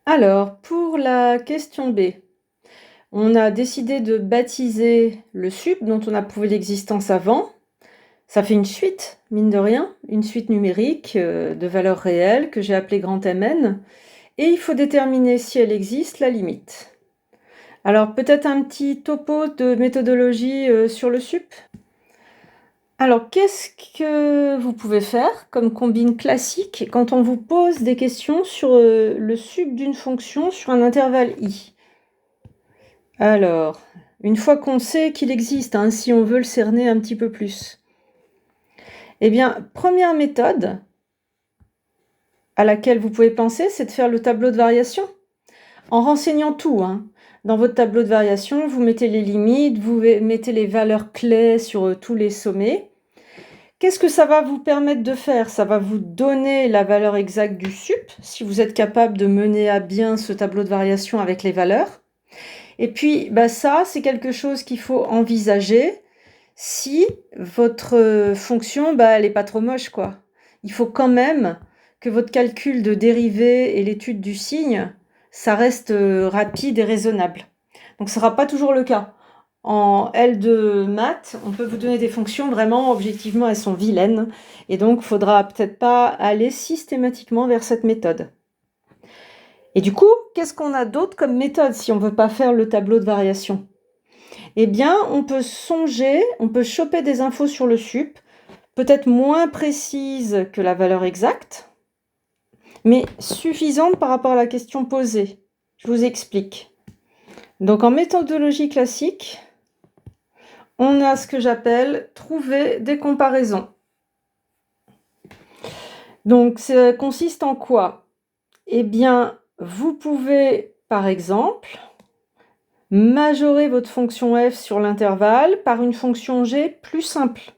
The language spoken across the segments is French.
Alors, pour la question B, on a décidé de baptiser le sup dont on a prouvé l'existence avant. Ça fait une suite, mine de rien, une suite numérique de valeurs réelles que j'ai appelée grand Mn. Et il faut déterminer si elle existe, la limite. Alors, peut-être un petit topo de méthodologie sur le sup. Alors, qu'est-ce que vous pouvez faire comme combine classique quand on vous pose des questions sur le sup d'une fonction sur un intervalle i? Alors, une fois qu'on sait qu'il existe, hein, si on veut le cerner un petit peu plus, eh bien, première méthode à laquelle vous pouvez penser, c'est de faire le tableau de variation en renseignant tout, hein. Dans votre tableau de variation, vous mettez les limites, vous mettez les valeurs clés sur tous les sommets. Qu'est-ce que ça va vous permettre de faire? Ça va vous donner la valeur exacte du sup, si vous êtes capable de mener à bien ce tableau de variation avec les valeurs. Et puis, ça, c'est quelque chose qu'il faut envisager si votre fonction, elle n'est pas trop moche, quoi. Il faut quand même que votre calcul de dérivée et l'étude du signe, ça reste rapide et raisonnable. Donc, ce ne sera pas toujours le cas. En L2 maths, on peut vous donner des fonctions, vraiment, objectivement, elles sont vilaines. Et donc, il ne faudra peut-être pas aller systématiquement vers cette méthode. Et du coup, qu'est-ce qu'on a d'autre comme méthode si on ne veut pas faire le tableau de variation? Eh bien, on peut songer, on peut choper des infos sur le sup, peut-être moins précises que la valeur exacte, mais suffisantes par rapport à la question posée. Je vous explique. Donc, en méthodologie classique, on a ce que j'appelle trouver des comparaisons. Donc, ça consiste en quoi? Eh bien, vous pouvez, par exemple, majorer votre fonction f sur l'intervalle par une fonction g plus simple.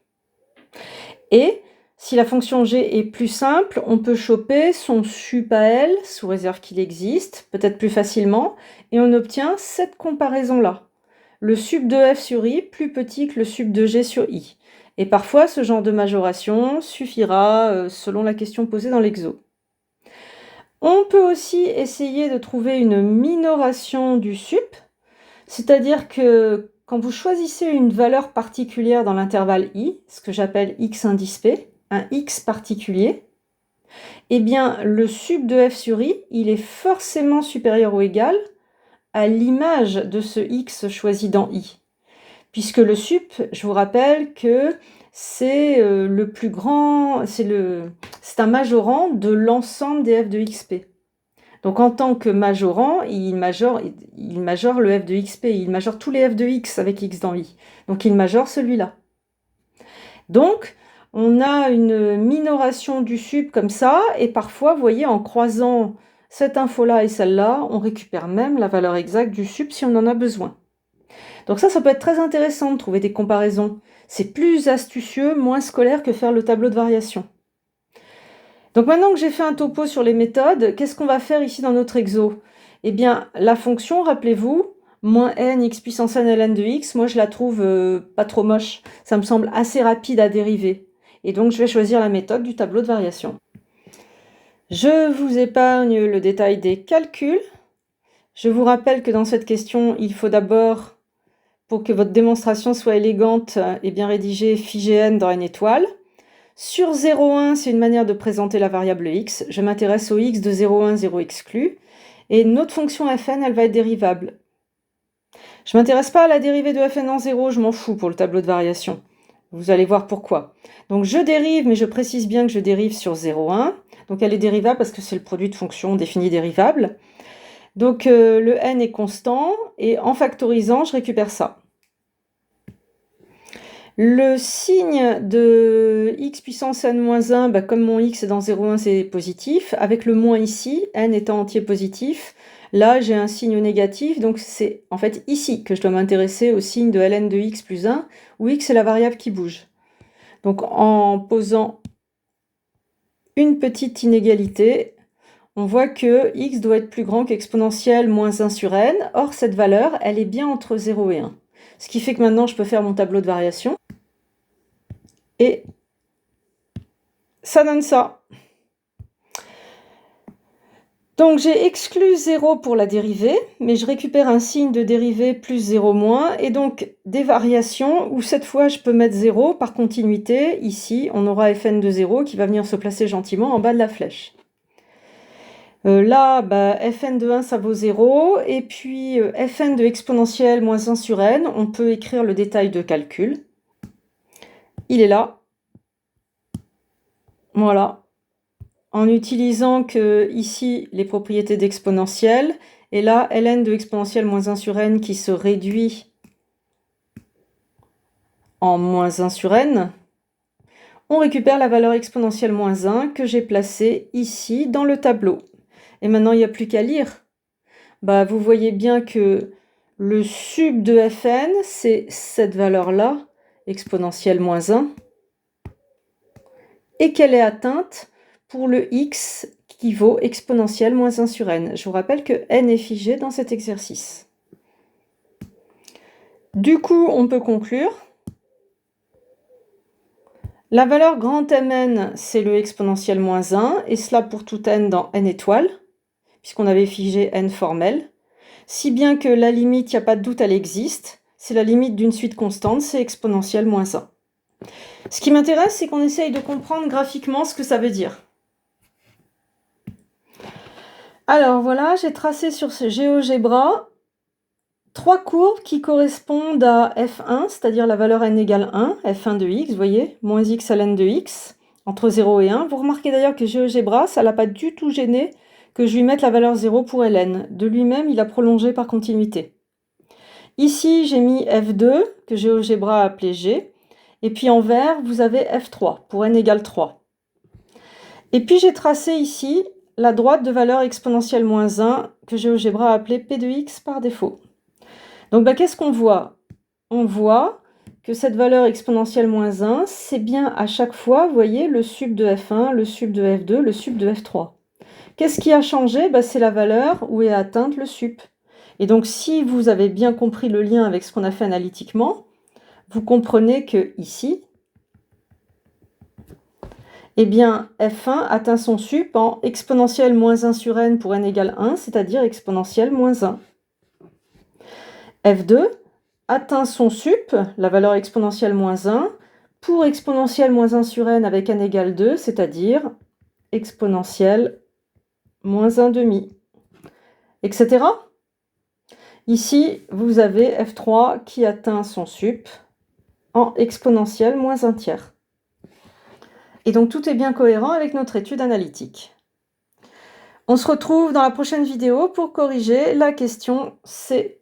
Et si la fonction g est plus simple, on peut choper son sup à elle, sous réserve qu'il existe, peut-être plus facilement, et on obtient cette comparaison-là. Le sup de f sur i plus petit que le sup de g sur i. Et parfois, ce genre de majoration suffira selon la question posée dans l'exo. On peut aussi essayer de trouver une minoration du sup, c'est-à-dire que quand vous choisissez une valeur particulière dans l'intervalle i, ce que j'appelle x indice p, un x particulier, eh bien le sup de f sur i, il est forcément supérieur ou égal à l'image de ce x choisi dans i. Puisque le sup, je vous rappelle que c'est le plus grand, c'est un majorant de l'ensemble des f de xp. Donc en tant que majorant, il majore le f de xp, il majore tous les f de x avec x dans i. Donc il majore celui-là. Donc on a une minoration du sup comme ça, et parfois, vous voyez, en croisant cette info-là et celle-là, on récupère même la valeur exacte du sup si on en a besoin. Donc ça peut être très intéressant de trouver des comparaisons. C'est plus astucieux, moins scolaire que faire le tableau de variation. Donc maintenant que j'ai fait un topo sur les méthodes, qu'est-ce qu'on va faire ici dans notre exo? Eh bien, la fonction, rappelez-vous, moins n x puissance n ln de x, moi je la trouve pas trop moche. Ça me semble assez rapide à dériver. Et donc je vais choisir la méthode du tableau de variation. Je vous épargne le détail des calculs. Je vous rappelle que dans cette question, il faut d'abord, pour que votre démonstration soit élégante et bien rédigée, figer n dans n étoile. Sur 0,1, c'est une manière de présenter la variable x. Je m'intéresse au x de 0,1, 0 exclu. Et notre fonction fn, elle va être dérivable. Je ne m'intéresse pas à la dérivée de fn en 0, je m'en fous pour le tableau de variation. Vous allez voir pourquoi. Donc je dérive, mais je précise bien que je dérive sur 0,1. Donc elle est dérivable parce que c'est le produit de fonctions définies dérivables. Donc le n est constant, et en factorisant, je récupère ça. Le signe de x puissance n-1, comme mon x est dans 0,1, c'est positif. Avec le moins ici, n étant entier positif, là j'ai un signe négatif, donc c'est en fait ici que je dois m'intéresser au signe de ln de x plus 1, où x est la variable qui bouge. Donc en posant une petite inégalité, on voit que x doit être plus grand qu'exponentielle moins 1 sur n. Or, cette valeur, elle est bien entre 0 et 1. Ce qui fait que maintenant, je peux faire mon tableau de variation. Et ça donne ça. Donc j'ai exclu 0 pour la dérivée, mais je récupère un signe de dérivée plus 0 moins, et donc des variations où cette fois je peux mettre 0 par continuité. Ici, on aura fn de 0 qui va venir se placer gentiment en bas de la flèche. Là, fn de 1, ça vaut 0, et puis fn de exponentielle moins 1 sur n, on peut écrire le détail de calcul. Il est là. Voilà. En utilisant que ici les propriétés d'exponentielle, et là ln de exponentielle moins 1 sur n qui se réduit en moins 1 sur n, on récupère la valeur exponentielle moins 1 que j'ai placée ici dans le tableau. Et maintenant, il n'y a plus qu'à lire. Vous voyez bien que le sub de fn, c'est cette valeur-là, exponentielle moins 1, et qu'elle est atteinte pour le x qui vaut exponentielle moins 1 sur n. Je vous rappelle que n est figé dans cet exercice. Du coup, on peut conclure. La valeur grand Mn, c'est le exponentielle moins 1, et cela pour tout n dans n étoiles, puisqu'on avait figé n formel. Si bien que la limite, il n'y a pas de doute, elle existe. C'est la limite d'une suite constante, c'est exponentielle moins 1. Ce qui m'intéresse, c'est qu'on essaye de comprendre graphiquement ce que ça veut dire. Alors voilà, j'ai tracé sur ce GeoGebra 3 courbes qui correspondent à f1, c'est-à-dire la valeur n égale 1, f1 de x, vous voyez, moins x à ln de x, entre 0 et 1. Vous remarquez d'ailleurs que GeoGebra, ça ne l'a pas du tout gêné que je lui mette la valeur 0 pour ln. De lui-même, il a prolongé par continuité. Ici, j'ai mis f2, que GeoGebra a appelé g, et puis en vert, vous avez f3, pour n égale 3. Et puis j'ai tracé ici la droite de valeur exponentielle moins 1, que GeoGebra a appelée p de x par défaut. Donc qu'est-ce qu'on voit? On voit que cette valeur exponentielle moins 1, c'est bien à chaque fois, vous voyez, le sub de f1, le sub de f2, le sub de f3. Qu'est-ce qui a changé? C'est la valeur où est atteinte le sup. Et donc si vous avez bien compris le lien avec ce qu'on a fait analytiquement, vous comprenez que ici, eh bien f1 atteint son sup en exponentielle moins 1 sur n pour n égale 1, c'est-à-dire exponentielle moins 1. f2 atteint son sup, la valeur exponentielle moins 1, pour exponentielle moins 1 sur n avec n égale 2, c'est-à-dire exponentielle moins 1 demi, etc. Ici, vous avez f3 qui atteint son sup en exponentielle moins 1 tiers. Et donc tout est bien cohérent avec notre étude analytique. On se retrouve dans la prochaine vidéo pour corriger la question C.